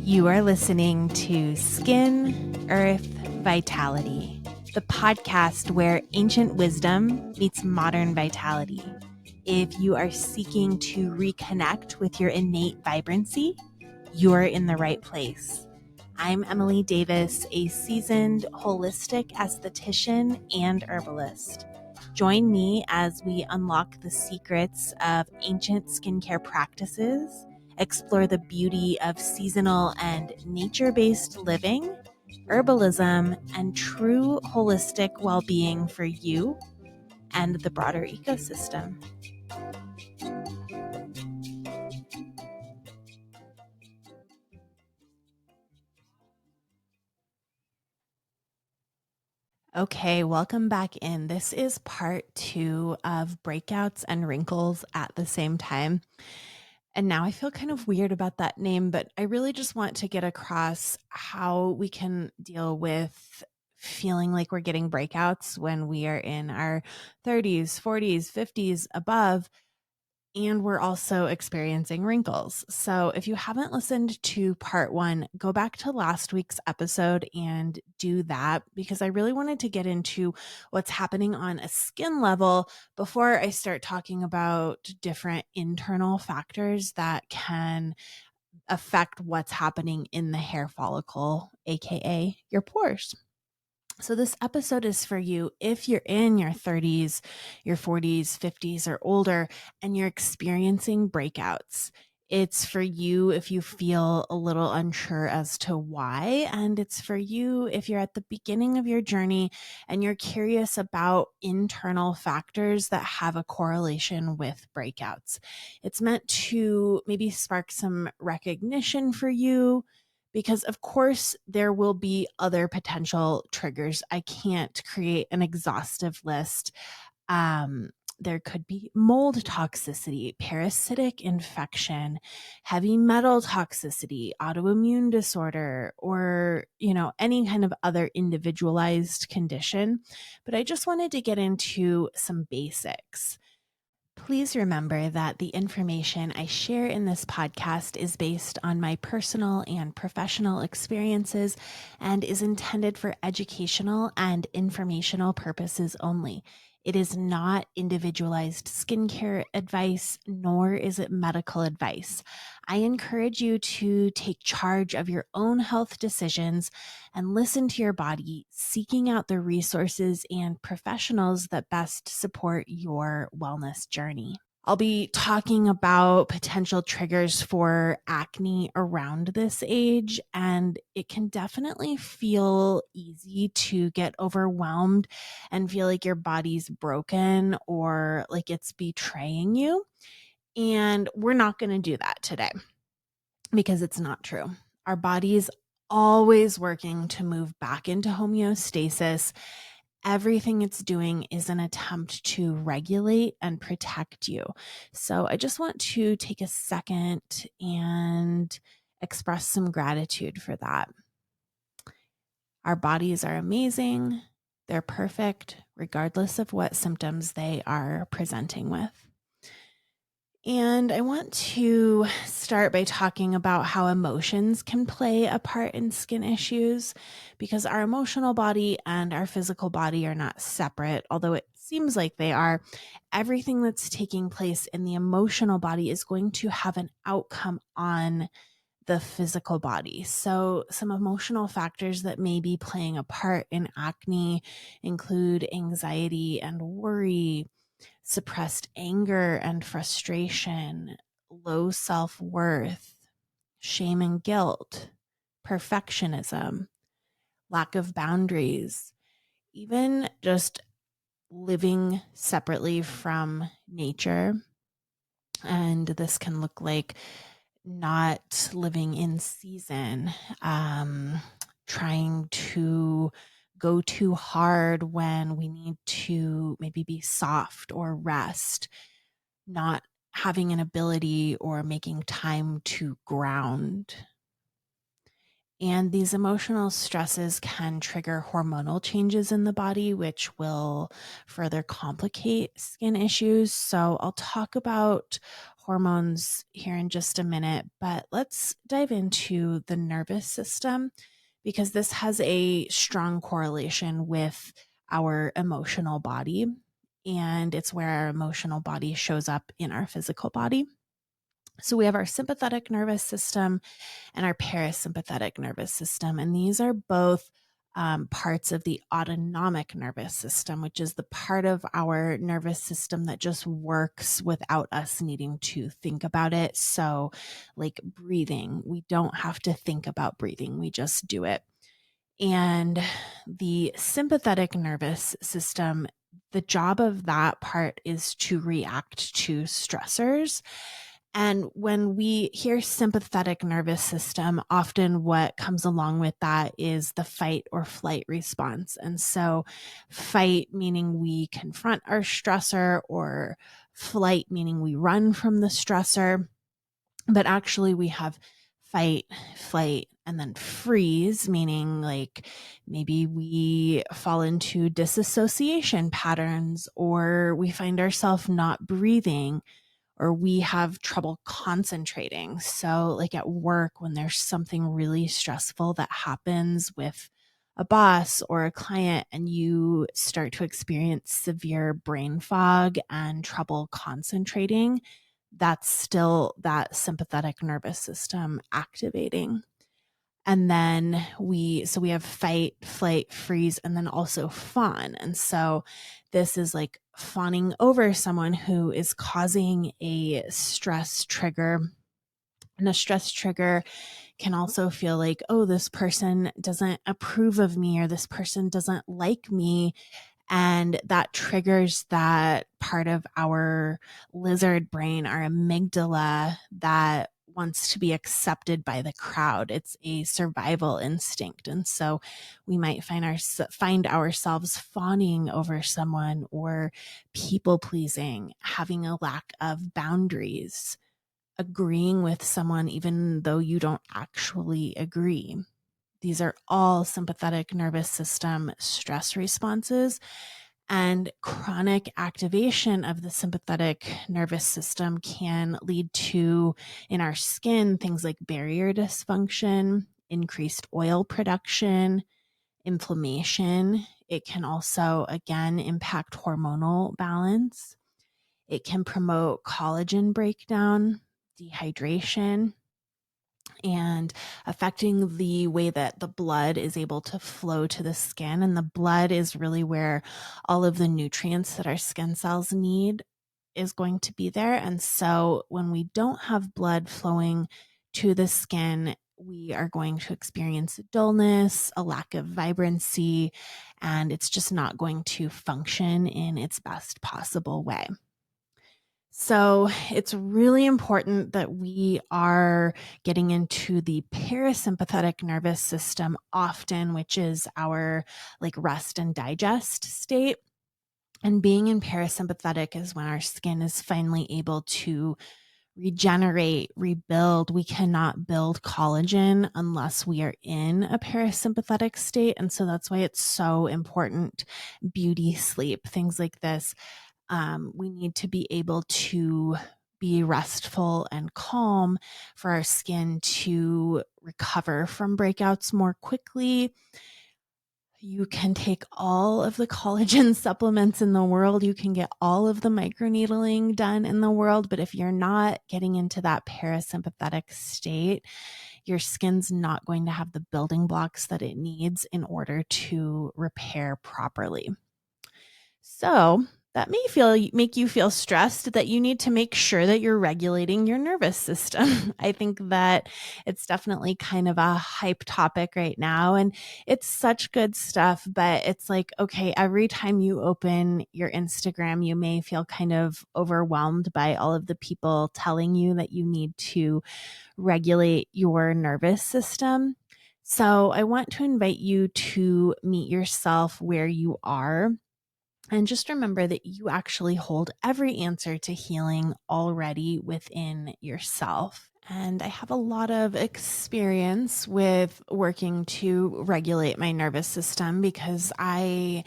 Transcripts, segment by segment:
You are listening to Skin, Earth, Vitality, the podcast where ancient wisdom meets modern vitality. If you are seeking to reconnect with your innate vibrancy, you're in the right place. I'm Emily Davis, a seasoned holistic esthetician and herbalist. Join me as we unlock the secrets of ancient skincare practices, explore the beauty of seasonal and nature-based living, herbalism, and true holistic well-being for you and the broader ecosystem. Okay, welcome back in. This is part 2 of breakouts and wrinkles at the same time. And now I feel kind of weird about that name, but I really just want to get across how we can deal with feeling like we're getting breakouts when we are in our 30s, 40s, 50s, above, and we're also experiencing wrinkles. So if you haven't listened to part 1, go back to last week's episode and do that, because I really wanted to get into what's happening on a skin level before I start talking about different internal factors that can affect what's happening in the hair follicle, aka your pores. So this episode is for you if you're in your 30s, your 40s, 50s, or older, and you're experiencing breakouts. It's for you if you feel a little unsure as to why, and it's for you if you're at the beginning of your journey and you're curious about internal factors that have a correlation with breakouts. It's meant to maybe spark some recognition for you, because of course there will be other potential triggers. I can't create an exhaustive list. There could be mold toxicity, parasitic infection, heavy metal toxicity, autoimmune disorder, or, any kind of other individualized condition. But I just wanted to get into some basics. Please remember that the information I share in this podcast is based on my personal and professional experiences and is intended for educational and informational purposes only. It is not individualized skincare advice, nor is it medical advice. I encourage you to take charge of your own health decisions and listen to your body, seeking out the resources and professionals that best support your wellness journey. I'll be talking about potential triggers for acne around this age, and it can definitely feel easy to get overwhelmed and feel like your body's broken or like it's betraying you. And we're not going to do that today because it's not true. Our body's always working to move back into homeostasis. Everything it's doing is an attempt to regulate and protect you. So I just want to take a second and express some gratitude for that. Our bodies are amazing. They're perfect, regardless of what symptoms they are presenting with. And I want to start by talking about how emotions can play a part in skin issues, because our emotional body and our physical body are not separate, although it seems like they are. Everything that's taking place in the emotional body is going to have an outcome on the physical body. So some emotional factors that may be playing a part in acne include anxiety and worry, suppressed anger and frustration, low self-worth, shame and guilt, perfectionism, lack of boundaries, even just living separately from nature. And this can look like not living in season, trying to go too hard when we need to maybe be soft or rest, not having an ability or making time to ground. And these emotional stresses can trigger hormonal changes in the body, which will further complicate skin issues. So I'll talk about hormones here in just a minute, but let's dive into the nervous system because this has a strong correlation with our emotional body. And it's where our emotional body shows up in our physical body. So we have our sympathetic nervous system and our parasympathetic nervous system. And these are both parts of the autonomic nervous system, which is the part of our nervous system that just works without us needing to think about it. So, like breathing, we don't have to think about breathing, we just do it. And the sympathetic nervous system, the job of that part is to react to stressors. And when we hear sympathetic nervous system, often what comes along with that is the fight or flight response. And so, fight meaning we confront our stressor, or flight meaning we run from the stressor. But actually, we have fight, flight, and then freeze, meaning like maybe we fall into disassociation patterns, or we find ourselves not breathing, or we have trouble concentrating. So, like at work, when there's something really stressful that happens with a boss or a client, and you start to experience severe brain fog and trouble concentrating, that's still that sympathetic nervous system activating. And then we have fight, flight, freeze, and then also fawn. And so this is like fawning over someone who is causing a stress trigger. And a stress trigger can also feel like, oh, this person doesn't approve of me, or this person doesn't like me. And that triggers that part of our lizard brain, our amygdala, that wants to be accepted by the crowd. It's a survival instinct. And so we might find ourselves fawning over someone, or people pleasing, having a lack of boundaries, agreeing with someone even though you don't actually agree. These are all sympathetic nervous system stress responses, and chronic activation of the sympathetic nervous system can lead to, in our skin, things like barrier dysfunction, increased oil production, inflammation. It can also, again, impact hormonal balance. It can promote collagen breakdown, dehydration, and affecting the way that the blood is able to flow to the skin. And the blood is really where all of the nutrients that our skin cells need is going to be there. And so when we don't have blood flowing to the skin, we are going to experience dullness, a lack of vibrancy, and it's just not going to function in its best possible way. So it's really important that we are getting into the parasympathetic nervous system often, which is our like rest and digest state. And being in parasympathetic is when our skin is finally able to regenerate, rebuild. We cannot build collagen unless we are in a parasympathetic state. And so that's why it's so important. Beauty sleep, things like this. We need to be able to be restful and calm for our skin to recover from breakouts more quickly. You can take all of the collagen supplements in the world. You can get all of the microneedling done in the world. But if you're not getting into that parasympathetic state, your skin's not going to have the building blocks that it needs in order to repair properly. So that may make you feel stressed, that you need to make sure that you're regulating your nervous system. I think that it's definitely kind of a hype topic right now, and it's such good stuff, but it's like, okay, every time you open your Instagram, you may feel kind of overwhelmed by all of the people telling you that you need to regulate your nervous system. So I want to invite you to meet yourself where you are. And just remember that you actually hold every answer to healing already within yourself. And I have a lot of experience with working to regulate my nervous system because I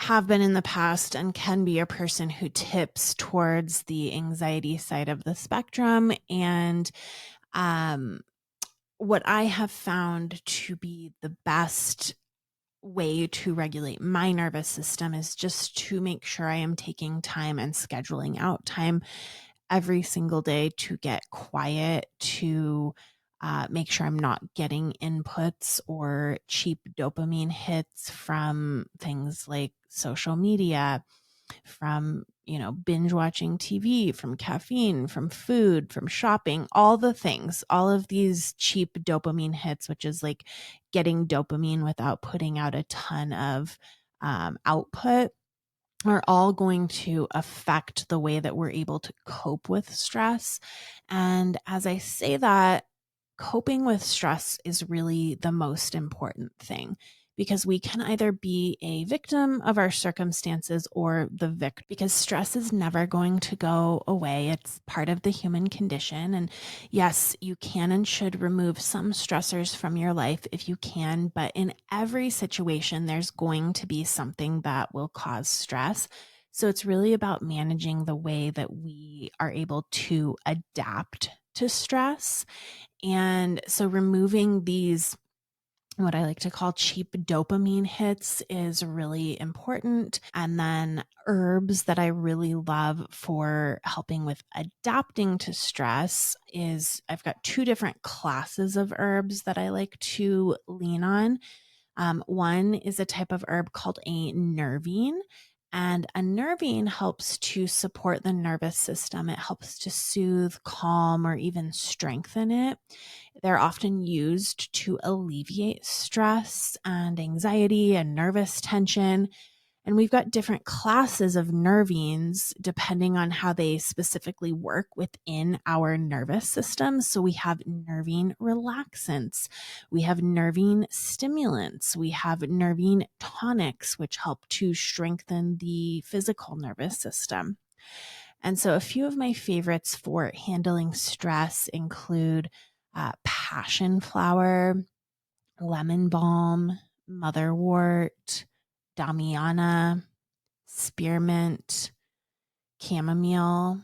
have been in the past and can be a person who tips towards the anxiety side of the spectrum. And um, what I have found to be the best way to regulate my nervous system is just to make sure I am taking time and scheduling out time every single day to get quiet, to make sure I'm not getting inputs or cheap dopamine hits from things like social media, from, binge watching TV, from caffeine, from food, from shopping, all the things, all of these cheap dopamine hits, which is like getting dopamine without putting out a ton of output, are all going to affect the way that we're able to cope with stress. And as I say that, coping with stress is really the most important thing, because we can either be a victim of our circumstances or the victim, because stress is never going to go away. It's part of the human condition. And yes, you can and should remove some stressors from your life if you can, but in every situation, there's going to be something that will cause stress. So it's really about managing the way that we are able to adapt to stress. And so removing these, what I like to call cheap dopamine hits, is really important. And then herbs that I really love for helping with adapting to stress is, I've got two different classes of herbs that I like to lean on. One is a type of herb called a nervine. And a nervine helps to support the nervous system. It helps to soothe, calm, or even strengthen it. They're often used to alleviate stress and anxiety and nervous tension. And we've got different classes of nervines depending on how they specifically work within our nervous system. So we have nervine relaxants, we have nervine stimulants, we have nervine tonics, which help to strengthen the physical nervous system. And so a few of my favorites for handling stress include passion flower, lemon balm, motherwort, damiana, spearmint, chamomile,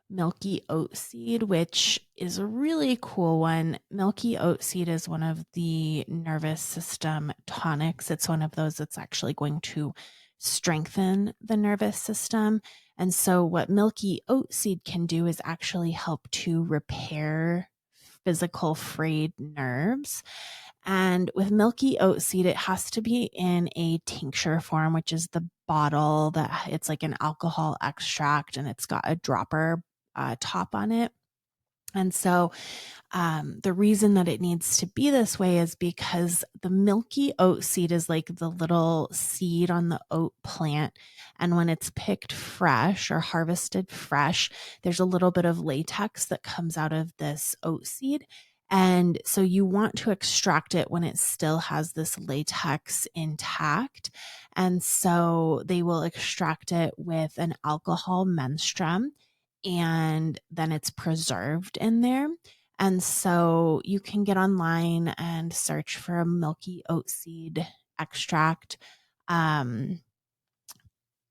milky oat seed, which is a really cool one. Milky oat seed is one of the nervous system tonics. It's one of those that's actually going to strengthen the nervous system. And so, what milky oat seed can do is actually help to repair physical frayed nerves. And with milky oat seed, it has to be in a tincture form, which is the bottle that it's like an alcohol extract and it's got a dropper top on it. And so the reason that it needs to be this way is because the milky oat seed is like the little seed on the oat plant. And when it's picked fresh or harvested fresh, there's a little bit of latex that comes out of this oat seed. And so you want to extract it when it still has this latex intact. And so they will extract it with an alcohol menstruum, and then it's preserved in there. And so you can get online and search for a milky oat seed extract. Um,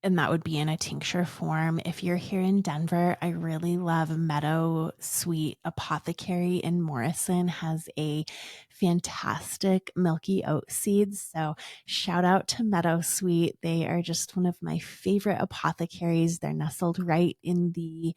and that would be in a tincture form. If you're here in Denver, I really love Meadow Sweet Apothecary in Morrison, has a fantastic milky oat seeds. So shout out to Meadow Sweet. They are just one of my favorite apothecaries. They're nestled right in the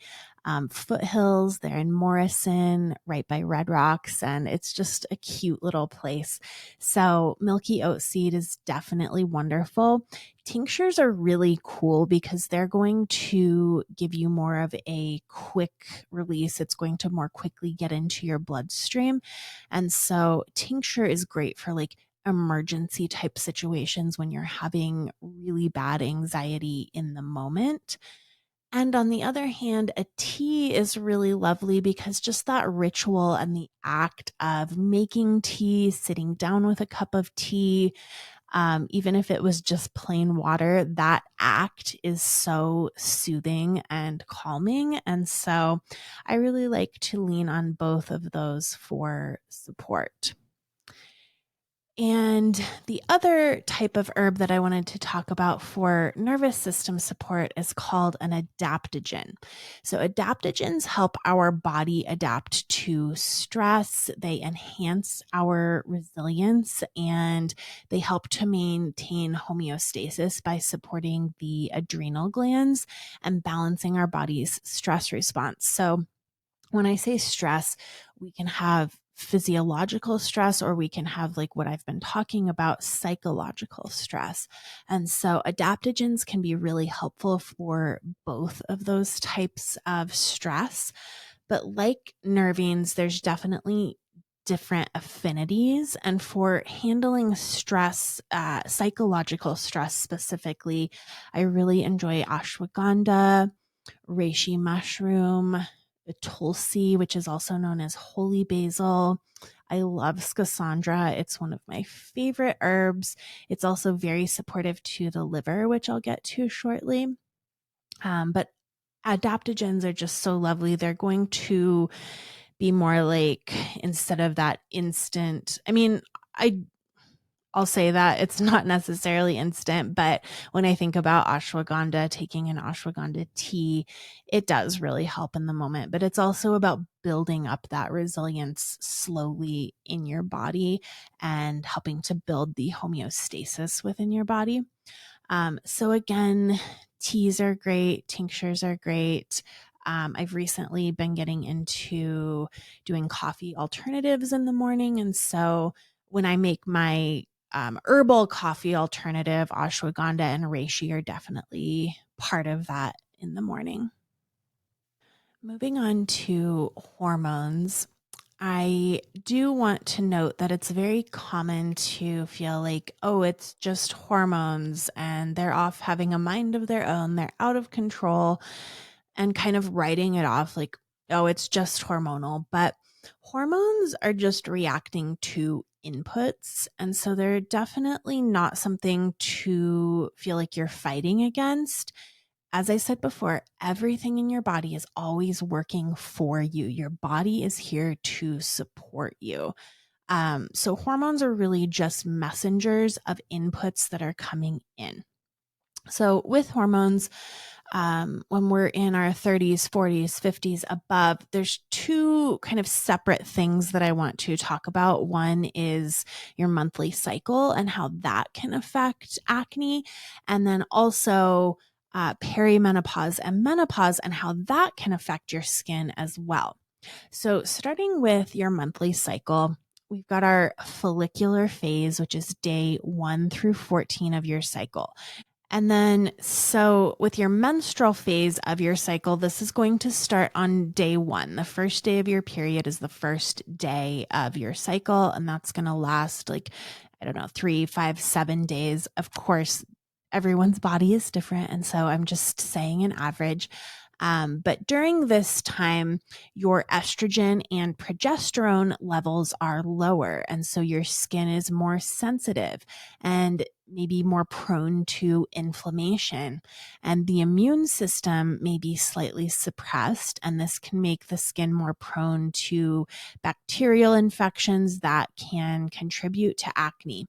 foothills. They're in Morrison, right by Red Rocks, and it's just a cute little place. So milky oat seed is definitely wonderful. Tinctures are really cool because they're going to give you more of a quick release. It's going to more quickly get into your bloodstream. And so tincture is great for like emergency type situations when you're having really bad anxiety in the moment. And on the other hand, a tea is really lovely because just that ritual and the act of making tea, sitting down with a cup of tea, even if it was just plain water, that act is so soothing and calming. And so I really like to lean on both of those for support. And the other type of herb that I wanted to talk about for nervous system support is called an adaptogen. So, adaptogens help our body adapt to stress, they enhance our resilience, and they help to maintain homeostasis by supporting the adrenal glands and balancing our body's stress response. So, when I say stress, we can have physiological stress, or we can have, like what I've been talking about, psychological stress. And so adaptogens can be really helpful for both of those types of stress. But like nervines, there's definitely different affinities. And for handling stress, psychological stress specifically, I really enjoy ashwagandha, reishi mushroom, the tulsi, which is also known as holy basil. I love schisandra. It's one of my favorite herbs. It's also very supportive to the liver, which I'll get to shortly. But adaptogens are just so lovely. They're going to be more like, instead of that instant, I I'll say that it's not necessarily instant, but when I think about ashwagandha, taking an ashwagandha tea, it does really help in the moment. But it's also about building up that resilience slowly in your body and helping to build the homeostasis within your body. So again, teas are great, tinctures are great. I've recently been getting into doing coffee alternatives in the morning. And so when I make my herbal coffee alternative, ashwagandha and reishi are definitely part of that in the morning. Moving on to hormones, I do want to note that it's very common to feel like, oh, it's just hormones and they're off having a mind of their own, they're out of control, and kind of writing it off like, oh, it's just hormonal. But hormones are just reacting to inputs. And so they're definitely not something to feel like you're fighting against. As I said before, everything in your body is always working for you. Your body is here to support you. So hormones are really just messengers of inputs that are coming in. So with hormones, when we're in our 30s, 40s, 50s, above, there's two kind of separate things that I want to talk about. One is your monthly cycle and how that can affect acne. And then also perimenopause and menopause and how that can affect your skin as well. So, starting with your monthly cycle, we've got our follicular phase, which is day 1 through 14 of your cycle. And then, so with your menstrual phase of your cycle, this is going to start on day 1. The first day of your period is the first day of your cycle, and that's going to last like, I don't know, 3, 5, 7 days. Of course, everyone's body is different. And so I'm just saying an average. But during this time, your estrogen and progesterone levels are lower. And so your skin is more sensitive and maybe more prone to inflammation. And the immune system may be slightly suppressed. And this can make the skin more prone to bacterial infections that can contribute to acne.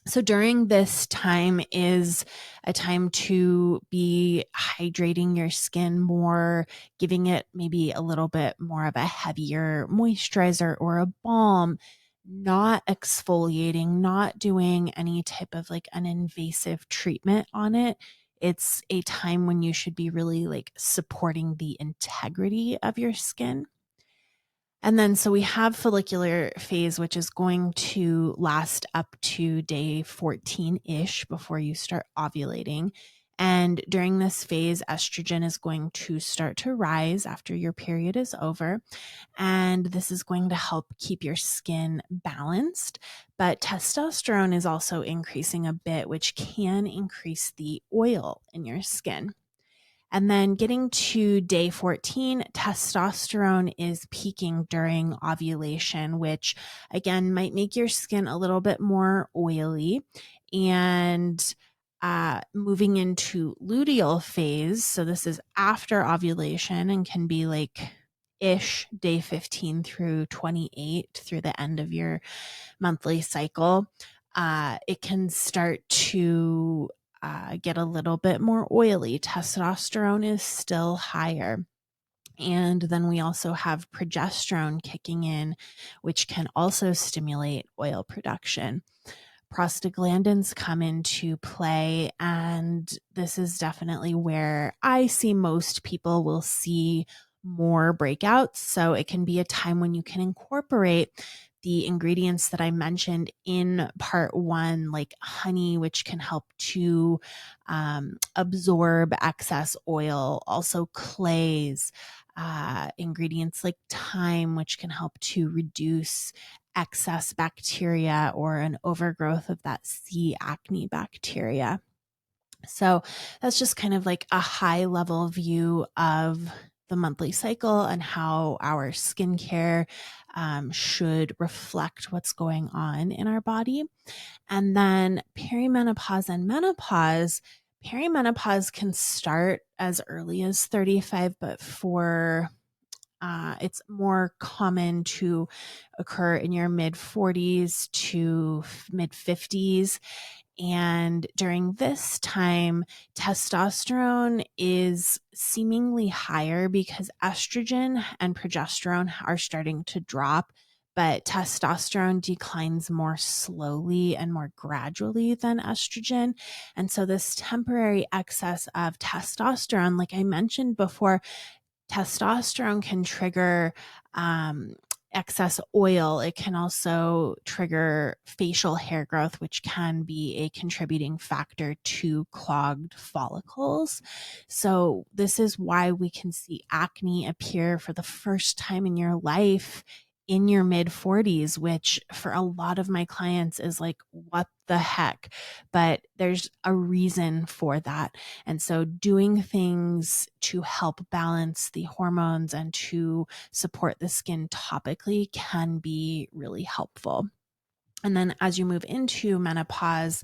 So during this time is a time to be hydrating your skin more, giving it maybe a little bit more of a heavier moisturizer or a balm, not exfoliating, not doing any type of like an invasive treatment on it. It's a time when you should be really like supporting the integrity of your skin. And then, so we have follicular phase, which is going to last up to day 14 ish before you start ovulating. And during this phase, estrogen is going to start to rise after your period is over. And this is going to help keep your skin balanced. But testosterone is also increasing a bit, which can increase the oil in your skin. And then getting to day 14, testosterone is peaking during ovulation, which again might make your skin a little bit more oily. And moving into luteal phase, so this is after ovulation and can be like ish day 15 through 28 through the end of your monthly cycle, it can start to get a little bit more oily. Testosterone is still higher. And then we also have progesterone kicking in, which can also stimulate oil production. Prostaglandins come into play, and this is definitely where I see most people will see more breakouts. So it can be a time when you can incorporate the ingredients that I mentioned in part one, like honey, which can help to absorb excess oil, also clays, ingredients like thyme, which can help to reduce excess bacteria or an overgrowth of that C. acne bacteria. So that's just kind of like a high level view of the monthly cycle and how our skincare should reflect what's going on in our body. And then perimenopause and menopause. Perimenopause can start as early as 35, but it's more common to occur in your mid 40s to mid 50s. And during this time, testosterone is seemingly higher because estrogen and progesterone are starting to drop, but testosterone declines more slowly and more gradually than estrogen. And so, this temporary excess of testosterone, like I mentioned before, testosterone can trigger excess oil. It can also trigger facial hair growth, which can be a contributing factor to clogged follicles. So, this is why we can see acne appear for the first time in your life in your mid 40s, which for a lot of my clients is like, what the heck? But there's a reason for that. And so doing things to help balance the hormones and to support the skin topically can be really helpful. And then as you move into menopause,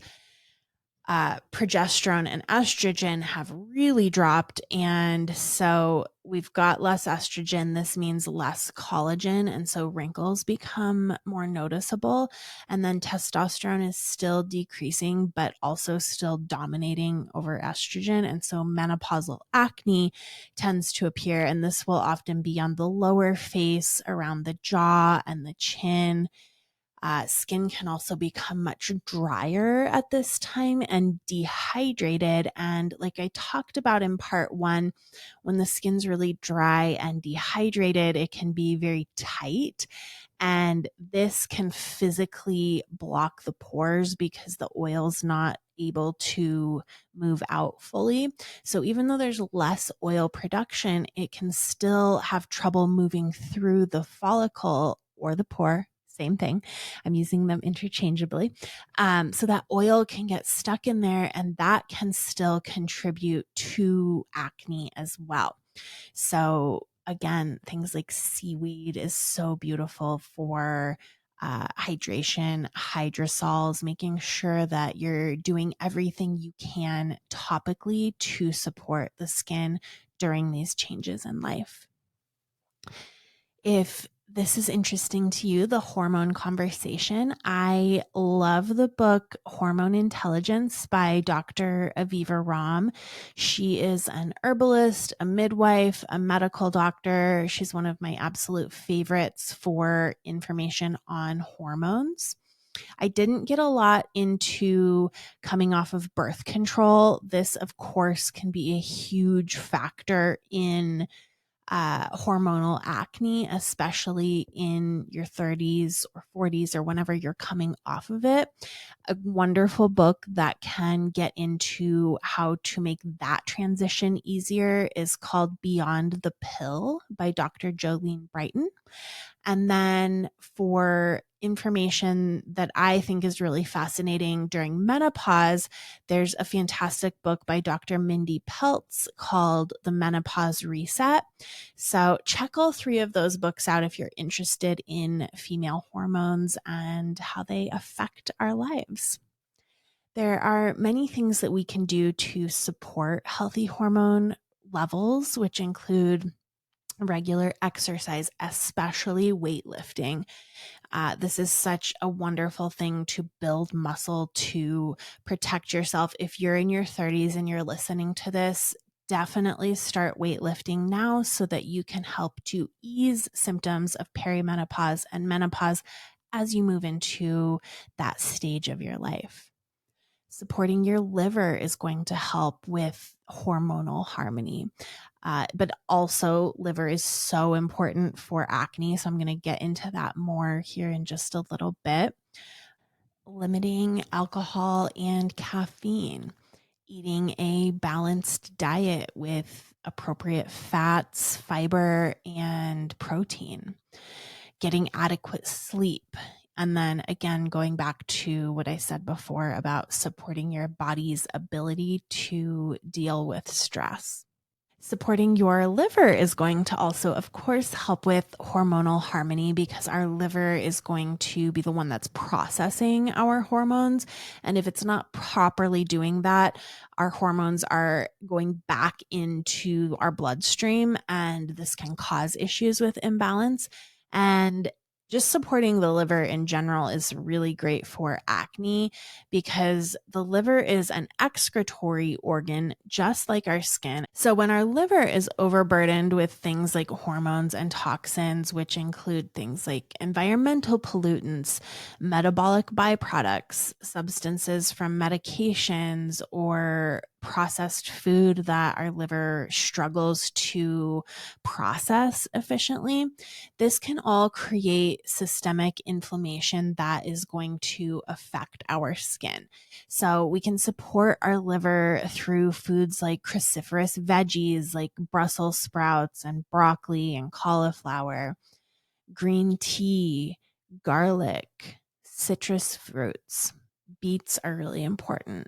progesterone and estrogen have really dropped. And so we've got less estrogen. This means less collagen. And so wrinkles become more noticeable. And then testosterone is still decreasing, but also still dominating over estrogen. And so menopausal acne tends to appear. And this will often be on the lower face, around the jaw and the chin. Skin can also become much drier at this time and dehydrated. And like I talked about in part one, when the skin's really dry and dehydrated, it can be very tight. And this can physically block the pores because the oil's not able to move out fully. So even though there's less oil production, it can still have trouble moving through the follicle or the pore. Same thing. I'm using them interchangeably. So that oil can get stuck in there, and that can still contribute to acne as well. So again, things like seaweed is so beautiful for hydration, hydrosols, making sure that you're doing everything you can topically to support the skin during these changes in life. If this is interesting to you, the hormone conversation, I love the book Hormone Intelligence by Dr. Aviva Romm. She is an herbalist, a midwife, a medical doctor. She's one of my absolute favorites for information on hormones. I didn't get a lot into coming off of birth control. This, of course, can be a huge factor in hormonal acne, especially in your 30s or 40s or whenever you're coming off of it. A wonderful book that can get into how to make that transition easier is called Beyond the Pill by Dr. Jolene Brighton. And then for information that I think is really fascinating during menopause, there's a fantastic book by Dr. Mindy Peltz called The Menopause Reset. So check all three of those books out if you're interested in female hormones and how they affect our lives. There are many things that we can do to support healthy hormone levels, which include regular exercise, especially weightlifting. This is such a wonderful thing to build muscle, to protect yourself. If you're in your 30s and you're listening to this, definitely start weightlifting now so that you can help to ease symptoms of perimenopause and menopause as you move into that stage of your life. Supporting your liver is going to help with hormonal harmony. But also, liver is so important for acne. So, I'm going to get into that more here in just a little bit. Limiting alcohol and caffeine, eating a balanced diet with appropriate fats, fiber, and protein, getting adequate sleep. And then again, going back to what I said before about supporting your body's ability to deal with stress. Supporting your liver is going to also, of course, help with hormonal harmony because our liver is going to be the one that's processing our hormones. And if it's not properly doing that, our hormones are going back into our bloodstream, and this can cause issues with imbalance. And just supporting the liver in general is really great for acne because the liver is an excretory organ, just like our skin. So, when our liver is overburdened with things like hormones and toxins, which include things like environmental pollutants, metabolic byproducts, substances from medications, or processed food that our liver struggles to process efficiently, this can all create systemic inflammation that is going to affect our skin. So we can support our liver through foods like cruciferous veggies like Brussels sprouts and broccoli and cauliflower, green tea, garlic, citrus fruits. Beets are really important.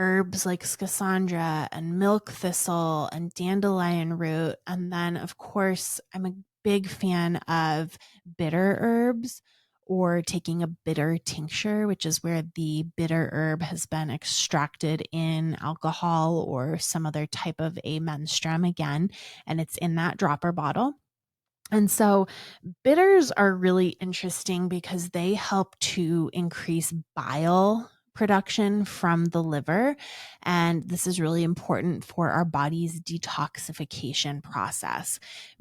Herbs like schisandra and milk thistle and dandelion root. And then, of course, I'm a big fan of bitter herbs or taking a bitter tincture, which is where the bitter herb has been extracted in alcohol or some other type of a menstruum again, and it's in that dropper bottle. And so bitters are really interesting because they help to increase bile production from the liver. And this is really important for our body's detoxification process.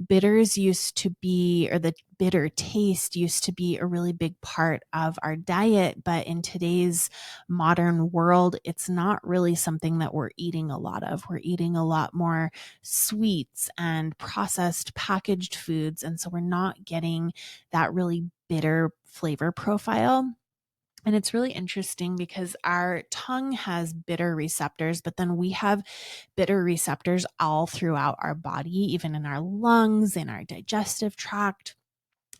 Bitters used to be, or the bitter taste used to be a really big part of our diet. But in today's modern world, it's not really something that we're eating a lot of. We're eating a lot more sweets and processed packaged foods. And so we're not getting that really bitter flavor profile. And it's really interesting because our tongue has bitter receptors, but then we have bitter receptors all throughout our body, even in our lungs, in our digestive tract.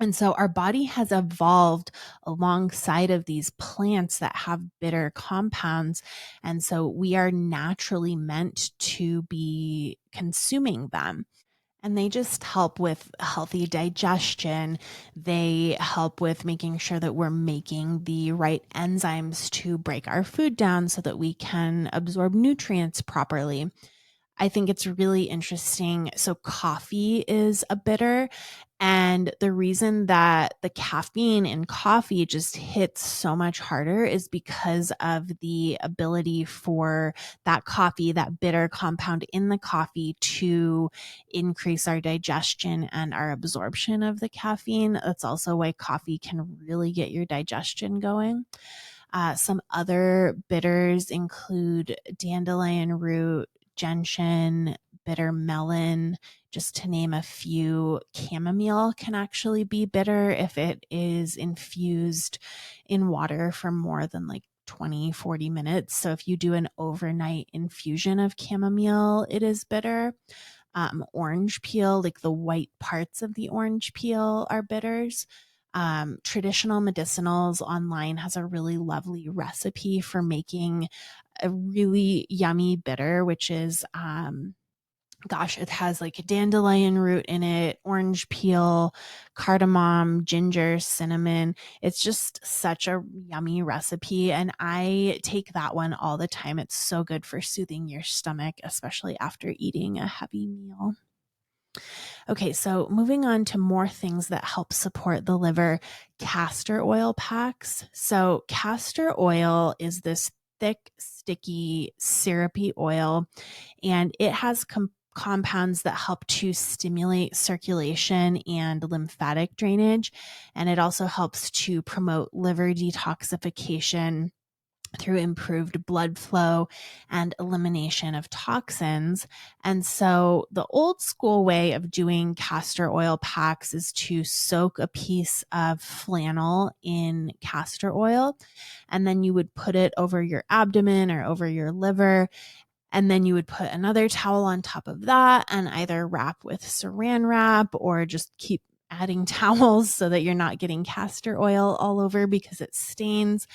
And so our body has evolved alongside of these plants that have bitter compounds. And so we are naturally meant to be consuming them. And they just help with healthy digestion. They help with making sure that we're making the right enzymes to break our food down so that we can absorb nutrients properly. I think it's really interesting. So, coffee is a bitter. And the reason that the caffeine in coffee just hits so much harder is because of the ability for that coffee, that bitter compound in the coffee, to increase our digestion and our absorption of the caffeine. That's also why coffee can really get your digestion going. Some other bitters include dandelion root, gentian, bitter melon, just to name a few. Chamomile can actually be bitter if it is infused in water for more than like 20-40 minutes. So if you do an overnight infusion of chamomile, it is bitter. Orange peel, like the white parts of the orange peel, are bitters. Traditional medicinals online has a really lovely recipe for making a really yummy bitter, which is it has like a dandelion root in it, orange peel, cardamom, ginger, cinnamon. It's just such a yummy recipe. And I take that one all the time. It's so good for soothing your stomach, especially after eating a heavy meal. Okay, so moving on to more things that help support the liver, castor oil packs. So, castor oil is this thick, sticky, syrupy oil, and it has compounds that help to stimulate circulation and lymphatic drainage. And it also helps to promote liver detoxification through improved blood flow and elimination of toxins. And so, the old school way of doing castor oil packs is to soak a piece of flannel in castor oil, and then you would put it over your abdomen or over your liver, and then you would put another towel on top of that and either wrap with saran wrap or just keep adding towels so that you're not getting castor oil all over because it stains.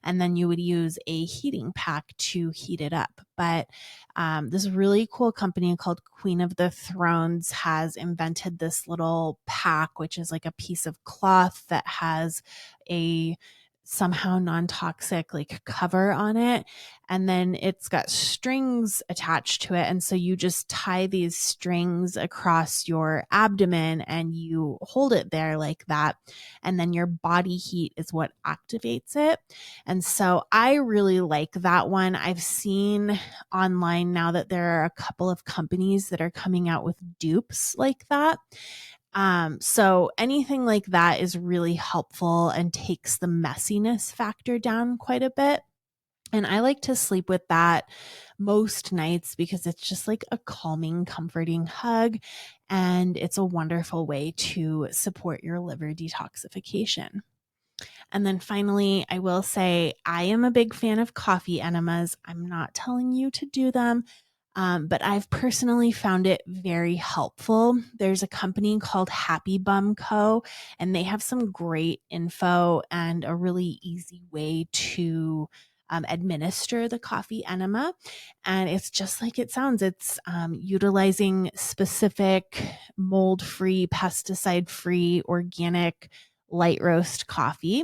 And then you would use a heating pack to heat it up. But this really cool company called Queen of the Thrones has invented this little pack, which is like a piece of cloth that has a somehow non-toxic like cover on it, and then it's got strings attached to it, and so you just tie these strings across your abdomen and you hold it there like that, and then your body heat is what activates it. And so I really like that one. I've seen online now that there are a couple of companies that are coming out with dupes like that. So anything like that is really helpful and takes the messiness factor down quite a bit. And I like to sleep with that most nights because it's just like a calming, comforting hug. And it's a wonderful way to support your liver detoxification. And then finally, I will say I am a big fan of coffee enemas. I'm not telling you to do them, but I've personally found it very helpful. There's a company called Happy Bum Co., and they have some great info and a really easy way to administer the coffee enema. And it's just like it sounds. It's utilizing specific mold free, pesticide free, organic light roast coffee,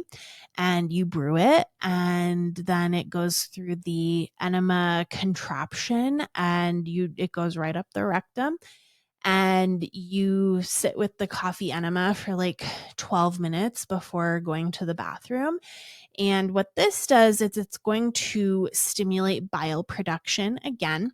and you brew it, and then it goes through the enema contraption and it goes right up the rectum, and you sit with the coffee enema for like 12 minutes before going to the bathroom. And what this does is it's going to stimulate bile production again.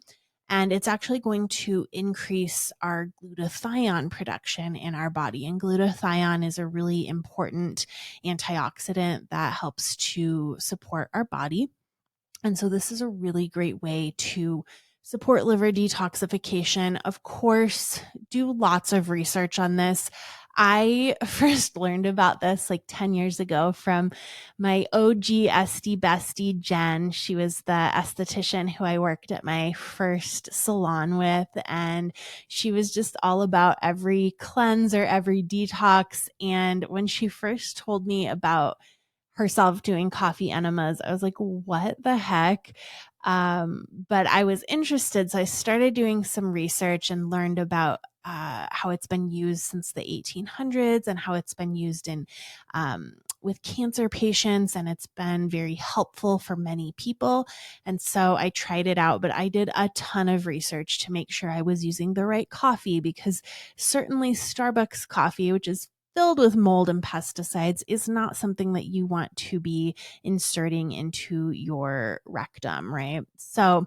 And it's actually going to increase our glutathione production in our body. And glutathione is a really important antioxidant that helps to support our body. And so this is a really great way to support liver detoxification. Of course, do lots of research on this. I first learned about this like 10 years ago from my OG SD bestie, Jen. She was the esthetician who I worked at my first salon with. And she was just all about every cleanse or every detox. And when she first told me about herself doing coffee enemas, I was like, what the heck? But I was interested. So I started doing some research and learned about how it's been used since the 1800s and how it's been used in with cancer patients, and it's been very helpful for many people. And so I tried it out, but I did a ton of research to make sure I was using the right coffee, because certainly Starbucks coffee, which is filled with mold and pesticides, is not something that you want to be inserting into your rectum, right? So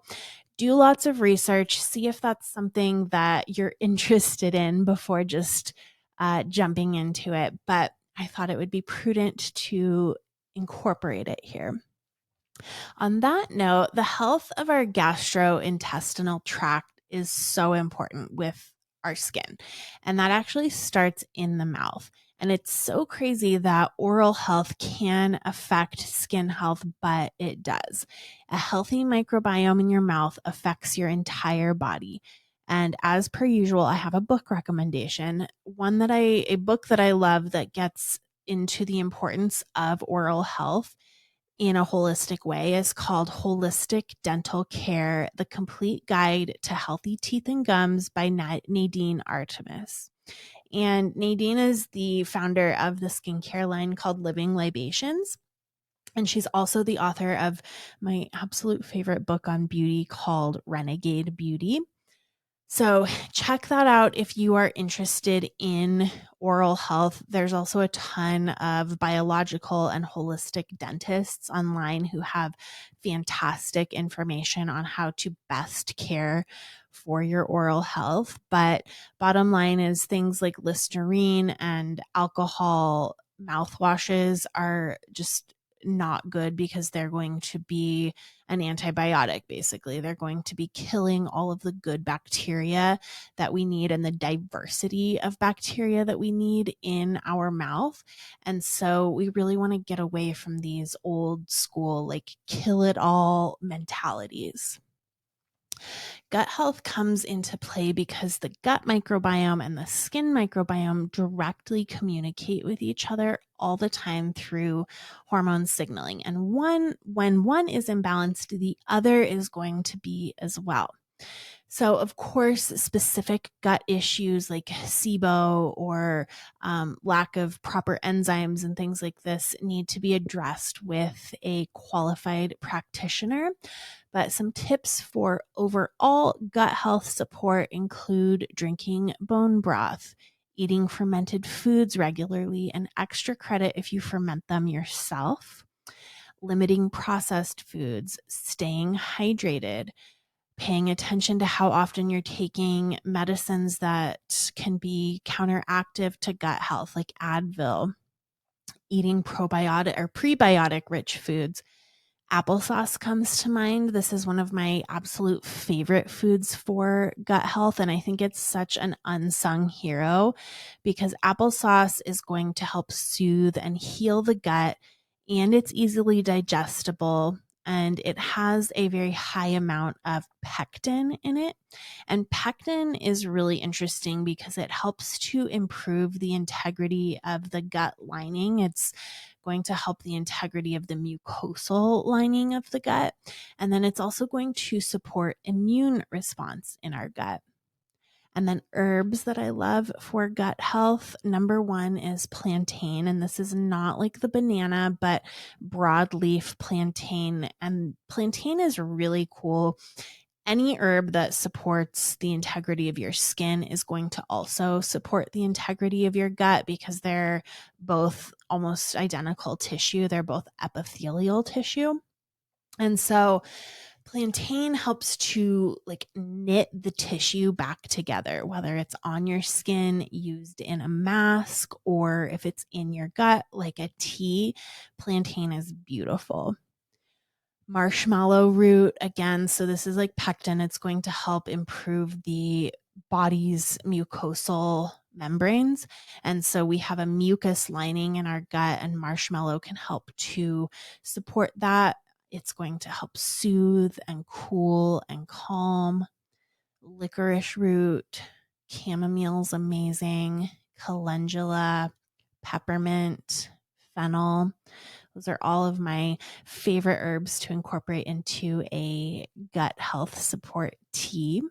do lots of research, see if that's something that you're interested in before just jumping into it. But I thought it would be prudent to incorporate it here. On that note, the health of our gastrointestinal tract is so important with our skin, and that actually starts in the mouth. And it's so crazy that oral health can affect skin health, but it does. A healthy microbiome in your mouth affects your entire body. And as per usual, I have a book recommendation, a book that I love that gets into the importance of oral health in a holistic way is called Holistic Dental Care: The Complete Guide to Healthy Teeth and Gums by Nadine Artemis. And Nadine is the founder of the skincare line called Living Libations. And she's also the author of my absolute favorite book on beauty called Renegade Beauty. So check that out if you are interested in oral health. There's also a ton of biological and holistic dentists online who have fantastic information on how to best care for your oral health. But bottom line is things like Listerine and alcohol mouthwashes are just not good because they're going to be an antibiotic. Basically, they're going to be killing all of the good bacteria that we need and the diversity of bacteria that we need in our mouth. And so we really want to get away from these old school, like, kill it all mentalities. Gut health comes into play because the gut microbiome and the skin microbiome directly communicate with each other all the time through hormone signaling. And when one is imbalanced, the other is going to be as well. So, of course, specific gut issues like SIBO or lack of proper enzymes and things like this need to be addressed with a qualified practitioner. But some tips for overall gut health support include drinking bone broth, eating fermented foods regularly, and extra credit if you ferment them yourself, limiting processed foods, staying hydrated, paying attention to how often you're taking medicines that can be counteractive to gut health, like Advil, eating probiotic or prebiotic rich foods. Applesauce comes to mind. This is one of my absolute favorite foods for gut health, and I think it's such an unsung hero because applesauce is going to help soothe and heal the gut, and it's easily digestible, and it has a very high amount of pectin in it. And pectin is really interesting because it helps to improve the integrity of the gut lining. It's going to help the integrity of the mucosal lining of the gut. And then it's also going to support immune response in our gut. And then herbs that I love for gut health. Number one is plantain. And this is not like the banana, but broadleaf plantain. And plantain is really cool. Any herb that supports the integrity of your skin is going to also support the integrity of your gut because they're both almost identical tissue. They're both epithelial tissue. And so plantain helps to like knit the tissue back together, whether it's on your skin used in a mask or if it's in your gut like a tea. Plantain is beautiful. Marshmallow root, again, so this is like pectin. It's going to help improve the body's mucosal membranes. And so we have a mucus lining in our gut, and marshmallow can help to support that. It's going to help soothe and cool and calm. Licorice root, chamomile's amazing, calendula, peppermint, fennel. Those are all of my favorite herbs to incorporate into a gut health support tea.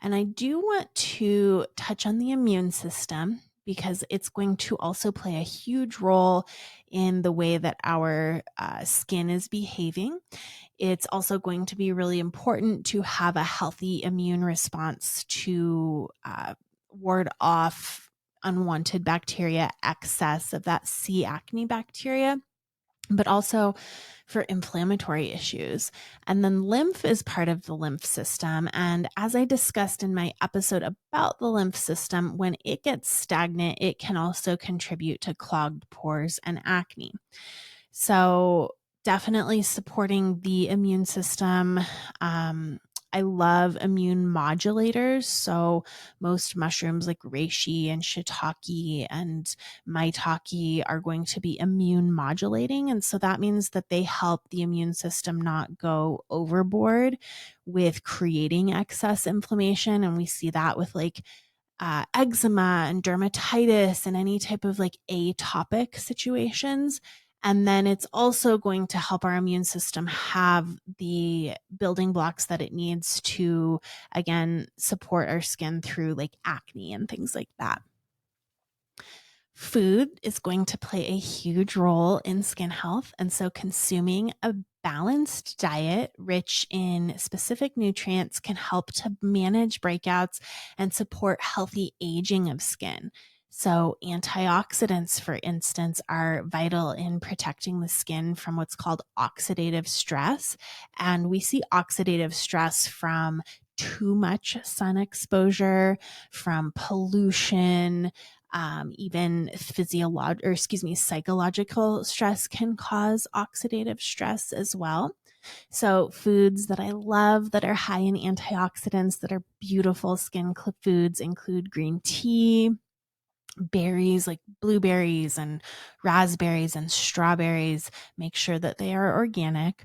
And I do want to touch on the immune system because it's going to also play a huge role in the way that our skin is behaving. It's also going to be really important to have a healthy immune response to ward off unwanted bacteria, excess of that C. acne bacteria, but also for inflammatory issues. And then lymph is part of the lymph system. And as I discussed in my episode about the lymph system, when it gets stagnant, it can also contribute to clogged pores and acne. So definitely supporting the immune system. I love immune modulators. So most mushrooms like reishi and shiitake and maitake are going to be immune modulating. And so that means that they help the immune system not go overboard with creating excess inflammation. And we see that with like eczema and dermatitis and any type of like atopic situations. And then it's also going to help our immune system have the building blocks that it needs to, again, support our skin through like acne and things like that. Food is going to play a huge role in skin health. And so consuming a balanced diet rich in specific nutrients can help to manage breakouts and support healthy aging of skin. So, antioxidants, for instance, are vital in protecting the skin from what's called oxidative stress. And we see oxidative stress from too much sun exposure, from pollution, even psychological stress can cause oxidative stress as well. So foods that I love that are high in antioxidants that are beautiful skin foods include green tea, berries like blueberries and raspberries and strawberries. Make sure that they are organic.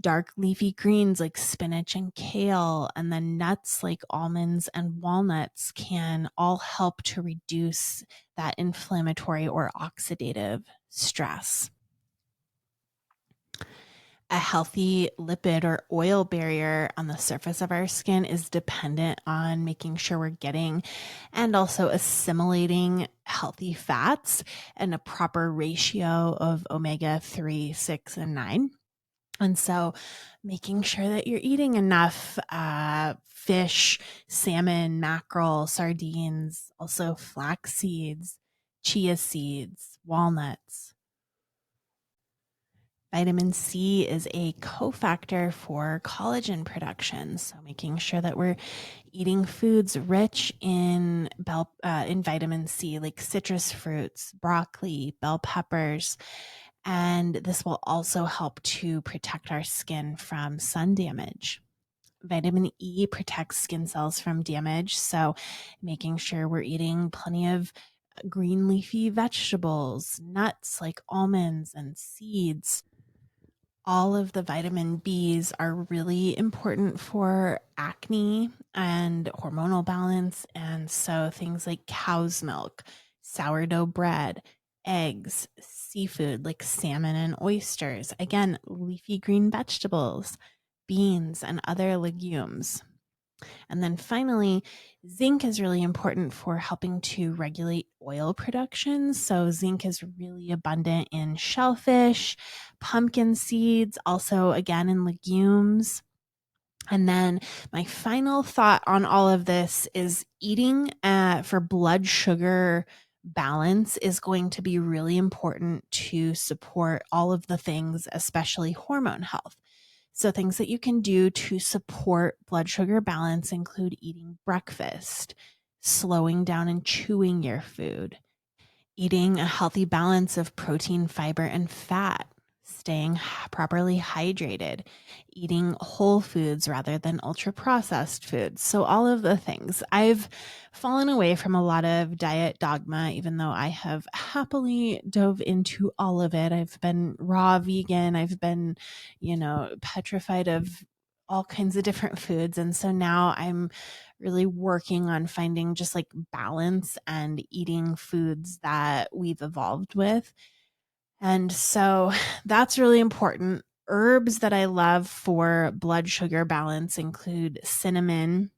Dark leafy greens like spinach and kale, and then nuts like almonds and walnuts can all help to reduce that inflammatory or oxidative stress. A healthy lipid or oil barrier on the surface of our skin is dependent on making sure we're getting and also assimilating healthy fats and a proper ratio of omega 3, 6, and 9. And so making sure that you're eating enough fish, salmon, mackerel, sardines, also flax seeds, chia seeds, walnuts. Vitamin C is a cofactor for collagen production, so making sure that we're eating foods rich in vitamin C, like citrus fruits, broccoli, bell peppers, and this will also help to protect our skin from sun damage. Vitamin E protects skin cells from damage, so making sure we're eating plenty of green leafy vegetables, nuts like almonds and seeds. All of the vitamin Bs are really important for acne and hormonal balance. And so things like cow's milk, sourdough bread, eggs, seafood like salmon and oysters, again, leafy green vegetables, beans, and other legumes. And then finally, zinc is really important for helping to regulate oil production. So, zinc is really abundant in shellfish, pumpkin seeds, also again in legumes. And then my final thought on all of this is eating for blood sugar balance is going to be really important to support all of the things, especially hormone health. So, things that you can do to support blood sugar balance include eating breakfast, slowing down and chewing your food, eating a healthy balance of protein, fiber, and fat, staying properly hydrated, eating whole foods rather than ultra processed foods. So, all of the things. I've fallen away from a lot of diet dogma, even though I have happily dove into all of it. I've been raw vegan, I've been, petrified of all kinds of different foods. And so now I'm really working on finding just like balance and eating foods that we've evolved with. And so that's really important. Herbs that I love for blood sugar balance include cinnamon,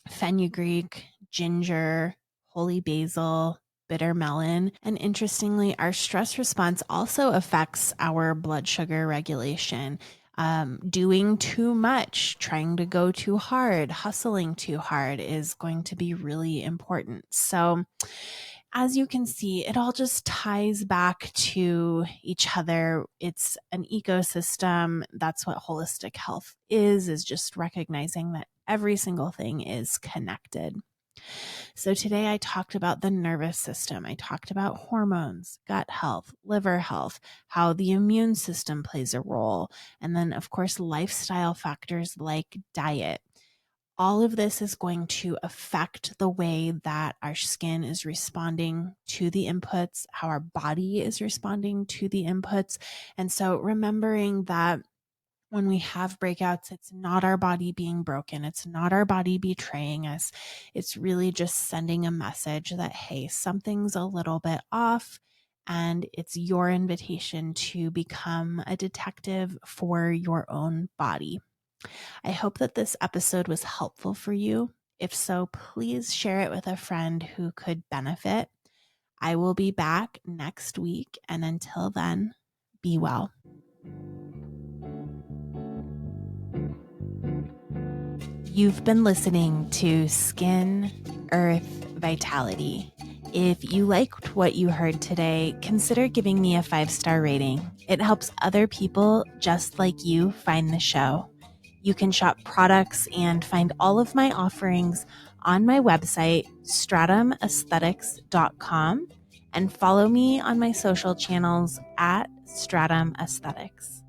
fenugreek, ginger, holy basil, bitter melon. And interestingly, our stress response also affects our blood sugar regulation. Doing too much, trying to go too hard, hustling too hard is going to be really important. So, as you can see, it all just ties back to each other. It's an ecosystem. That's what holistic health is just recognizing that every single thing is connected. So today I talked about the nervous system. I talked about hormones, gut health, liver health, how the immune system plays a role, and then of course lifestyle factors like diet. All of this is going to affect the way that our skin is responding to the inputs, how our body is responding to the inputs. And so remembering that when we have breakouts, it's not our body being broken. It's not our body betraying us. It's really just sending a message that, hey, something's a little bit off. And it's your invitation to become a detective for your own body. I hope that this episode was helpful for you. If so, please share it with a friend who could benefit. I will be back next week. And until then, be well. You've been listening to Skin, Earth, Vitality. If you liked what you heard today, consider giving me a 5-star rating. It helps other people just like you find the show. You can shop products and find all of my offerings on my website, stratumaesthetics.com, and follow me on my social channels at Stratum Aesthetics.